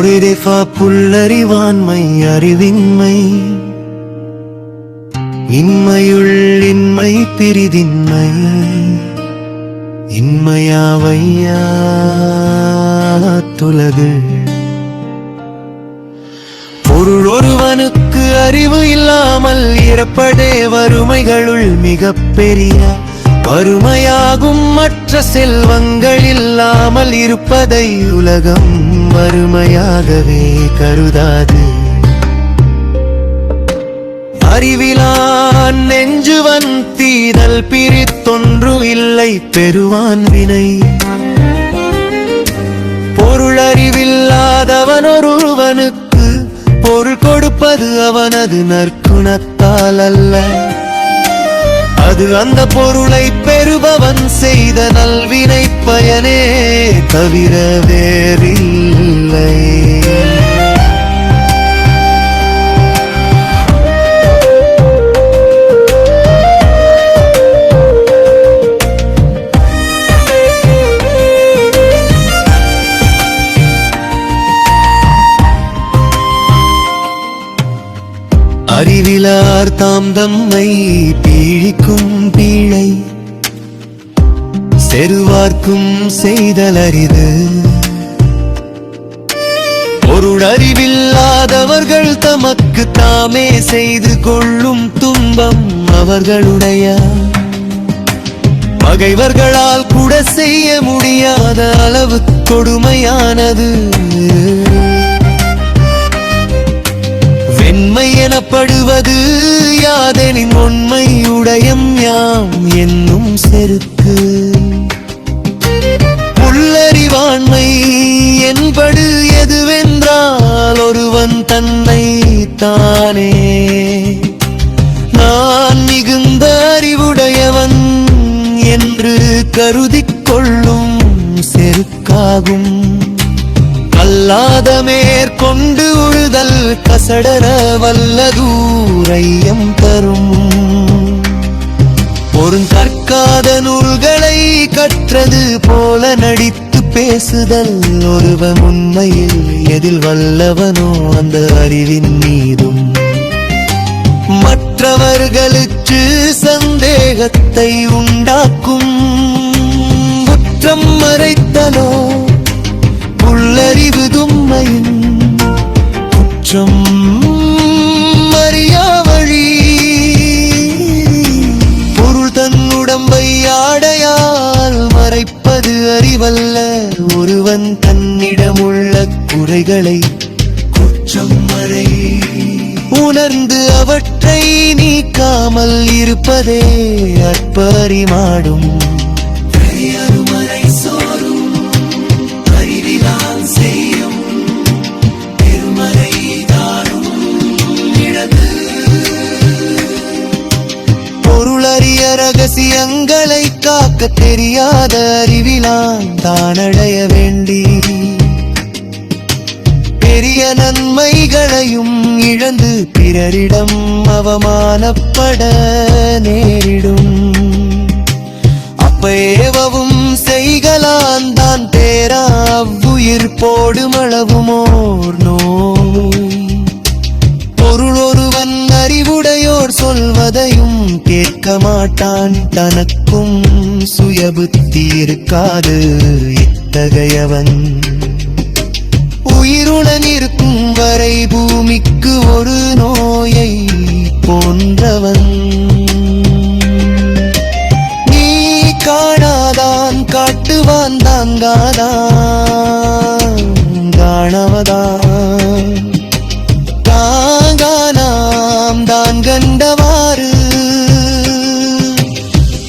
பொறிதெஃபா புல்லறிவான்மை அறிவின்மை இன்மையுள் இன்மை பிரிதின்மை இன்மையாவையா துலகு பொருள் ஒருவனுக்கு அறிவு இல்லாமல் இறப்பதே வறுமைகளுள் மிக பெரிய வறுமையாகும். மற்ற செல்வங்கள் இல்லாமல் இருப்பதை உலகம் வறுமையாகவே கருதாது. அறிவிலான் நெஞ்சுவன் தீதல் பிரித்தொன்று இல்லை பெறுவான் வினை. பொருள் அறிவில்லாதவன் ஒருவனுக்கு பொருள் கொடுப்பது அவனது நற்குணத்தால் அல்ல, அது அந்த பொருளை பெறுபவன் செய்த நல்வினை பயனே தவிர வேறில்லை. அறிவிலார் தாம் தம்மை பீழிக்கும் பீழை செருவார்க்கும் செய்தல் அரிது. பொருள் அறிவில்லாதவர்கள் தமக்கு தாமே செய்து கொள்ளும் துன்பம் அவர்களுடைய பகைவர்களால் கூட செய்ய முடியாத அளவு கொடுமையானது. வெண்மை எனப்படுவது யாதெனின் உண்மை உடையம் யாம் என்னும் செருக்கு. புல்லறிவாண்மை என்பது எதுவென்றால் ஒருவன் தன்னை தானே நான் மிகுந்த அறிவுடையவன் என்று கருதிக் கொள்ளும் செருக்காகும். அல்லாத மேற்கொண்டு உழுதல் கசடர வல்லதூரையம் தரும். ஒரு கற்காத நூல்களை கற்றது போல நடித்து பேசுதல் ஒருவன் உண்மையில் எதில் வல்லவனோ அந்த அறிவின் மீதும் மற்றவர்களுக்கு சந்தேகத்தை உண்டாக்கும். குற்றம் மறைத்தலோ புல்லறிவு தும்மையின் குற்றம் அறியா வழி. பொருள் தன் உடம்பை ஆடையால் மறைப்பது அறிவல்ல, ஒருவன் தன்னிடமுள்ள குறைகளை குற்றம் மறை உணர்ந்து அவற்றை நீக்காமல் இருப்பதே அற்பறிமாடும். பொருளறிய ரகசியங்களை காக்க தெரியாத அறிவிலான் தானடைய வேண்டி பெரிய நன்மைகளையும் இழந்து பிறரிடம் அவமானப்பட நேரிடும். அப்பேவவும் செய்கலான் தான் பேரா உயிர் போடுமளவுமோர் நோய். பொருள் ஒருவன் அறிவுடையோர் சொல்வதையும் கேட்க மாட்டான், தனக்கும் சுயபுத்தி இருக்காது இத்தகையவன். உயிருடன் இருக்கும் வரை பூமிக்கு ஒரு நோயை போன்றவன். நீ காணாதான் காட்டுவான் தாங்காதான் காணவதான் தாங்கானாம் தான் கண்டவாறு.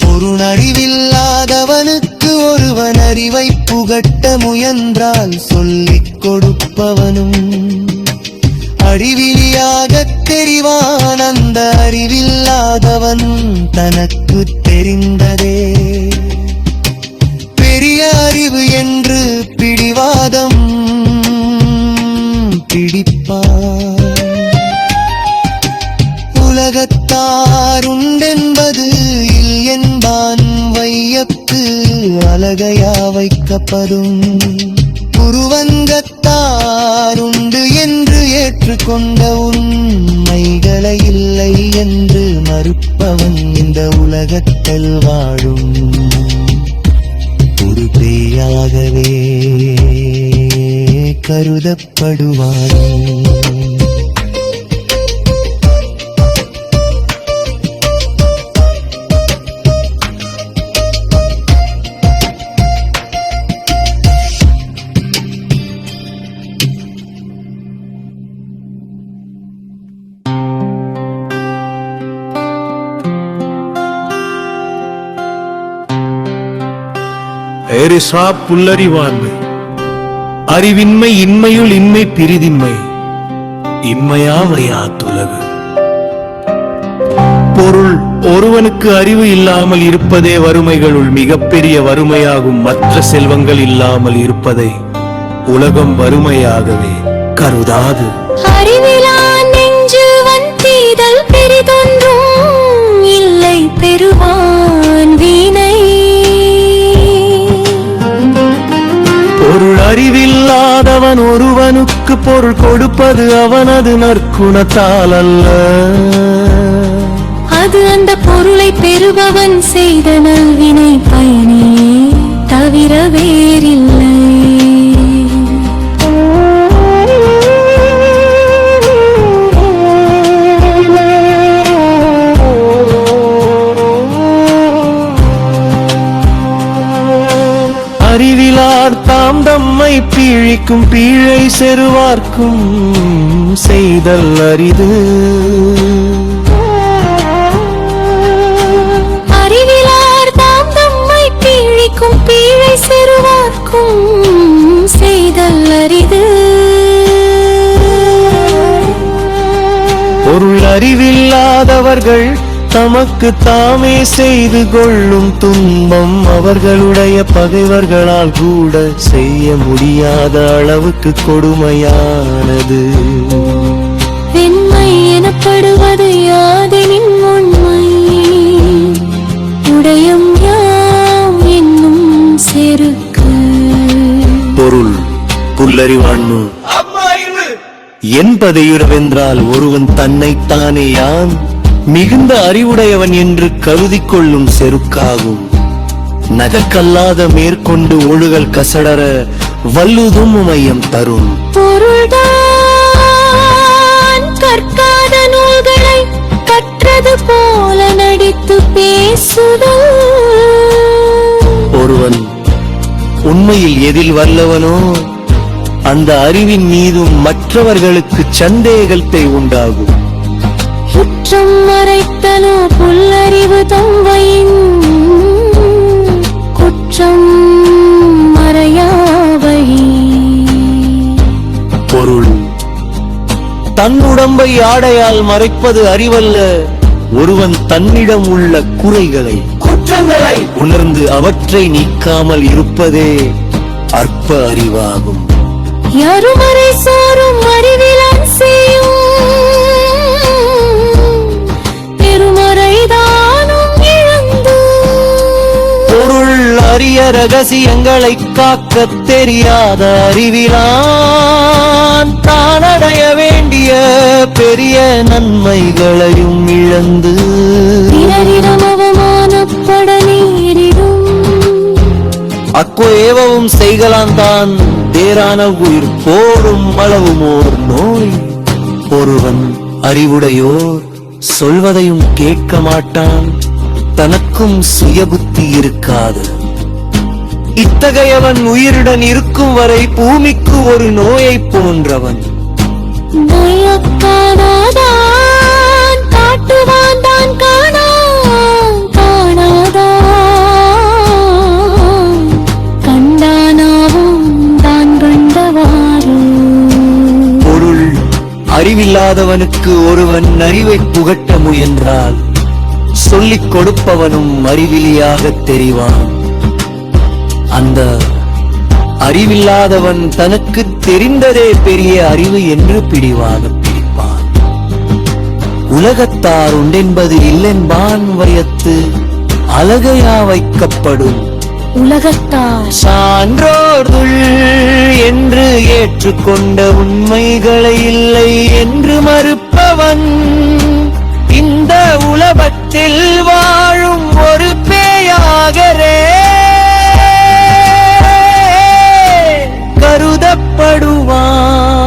பொருளறிவில்லாதவனுக்கு ஒருவன் அறிவை புகட்ட முயன்றால் சொல்லிக் கொடுப்பவனும் அறிவிலியாகத் தெரிவான். அந்த அறிவில்லாதவன் தனக்கு தெரிந்ததே பெரிய அறிவு என்று பிடிவாதம் பிடிப்பான். உலகத்தார் உண்டென்பது இல் என்பான் வையப்பு அழகையா வைக்கப்படும். உருவங்கத்தார் உலகத்தார் உண்டு என்று ஏற்றுக்கொண்ட உண்மைகளை இல்லை என்று மறுப்பவன் இந்த உலகத்தில் வாழும் ஒரு பேயாகவே கருதப்படுவான். ஏரிசா புல்லறிவாண்மை அறிவின்மை இன்மையுள் இன்மை பிரிதின்மை இன்மையாவையா துலகு. பொருள் ஒருவனுக்கு அறிவு இல்லாமல் இருப்பதே வறுமைகளுள் மிகப்பெரிய வறுமையாகும். மற்ற செல்வங்கள் இல்லாமல் இருப்பதை உலகம் வறுமையாகவே கருதாது. அறிவிலா நெஞ்சு வந்தீதல் பெரிதொன்றும் இல்லை பெறுவான் வீணை. பொருள் அறிவில்லாதவன் ஒருவனுக்கு பொருள் கொடுப்பது அவனது நற்குணத்தால் அல்ல, அது அந்த பொருளை பெறுபவன் செய்த நல்வினை பயனே தவிர வேறில்லை. அறிவிலார் தாம் தம்மை பீழிக்கும் பீழை செருவார்க்கும் செய்தல் அரிது. அறிவிலார் தாம் தம்மை பீழிக்கும் பீழை செருவார்க்கும் செய்தல் அரிது. பொருள் அறிவில்லாதவர்கள் தமக்கு தாமே செய்து கொள்ளும் துன்பம் அவர்களுடைய பகைவர்களால் கூட செய்ய முடியாத அளவுக்கு கொடுமையானது. வெண்மை எனப்படுவது யாதெனின் உண்மை உடையம் யாம் என்னும் செருக்கு. பொருள் புல்லறிவாண்மை என்பதையுறவென்றால் ஒருவன் தன்னைத்தானே யான் மிகுந்த அறிவுடையவன் என்று கருதி கொள்ளும் செருக்காகும். நகக்கல்லாத மேற்கொண்டு ஒழுகல் கசடர வல்லுதும் மையம் தரும். பொருள்தான் கற்காத நூல்களை கற்றது போல நடித்து பேசுதல். ஒருவன் உண்மையில் எதில் வல்லவனோ அந்த அறிவின் மீதும் மற்றவர்களுக்கு சந்தேகத்தை உண்டாகும். குற்றம் மறைத்தலோ புல்லறிவு தம்வையின் குற்றம் மறையாவை. பொருள் தன் உடம்பை ஆடையால் மறைப்பது அறிவல்ல, ஒருவன் தன்னிடம் உள்ள குறைகளை குற்றங்களை உணர்ந்து அவற்றை நீக்காமல் இருப்பதே அற்ப அறிவாகும். யாருமறை சோறும் அறிவிலான் செய்யும் பெருமறைதானும் இழந்து. பொருள் அரிய ரகசியங்களை காக்க தெரியாத அறிவிலான் தானடைய வேண்டிய பெரிய நன்மைகளையும் இழந்து பிறரிடம் அவமானப்பட நேரிடும். அக்கோ ஏவவும் செய்கலான் தான் தேரான உயிர் போரும் அளவுமோர் நோய். ஒருவன் அறிவுடையோர் சொல்வதையும் கேட்க மாட்டான், தனக்கும் சுயபுத்தி இருக்காது. இத்தகையவன் உயிருடன் இருக்கும் வரை பூமிக்கு ஒரு நோயை போன்றவன். நயக்கானாதான் காட்டுவான் தான் காணான் காணாதான் கண்டானாவும் தான் கண்டவாறு. பொருள் அறிவில்லாதவனுக்கு ஒருவன் அறிவை புகட்ட முயன்றால் சொல்லிக் கொடுப்பவனும் அறிவிலியாக தெரிவான். அந்த அறிவில்லாதவன் தனக்கு தெரிந்ததே பெரிய அறிவு என்று பிடிவாக பிடிப்பான். உலகத்தார் உண்டென்பது இல்லென்பான் வயத்து அழகையா வைக்கப்படும் உலகத்தார் சான்றோர்கள் என்று ஏற்றுக்கொண்ட உண்மைகளை இல்லை என்று மறுப்பவன் இந்த உலகத்தில் வாழும் ஒரு பேயாகவே கருதப்படுவான்.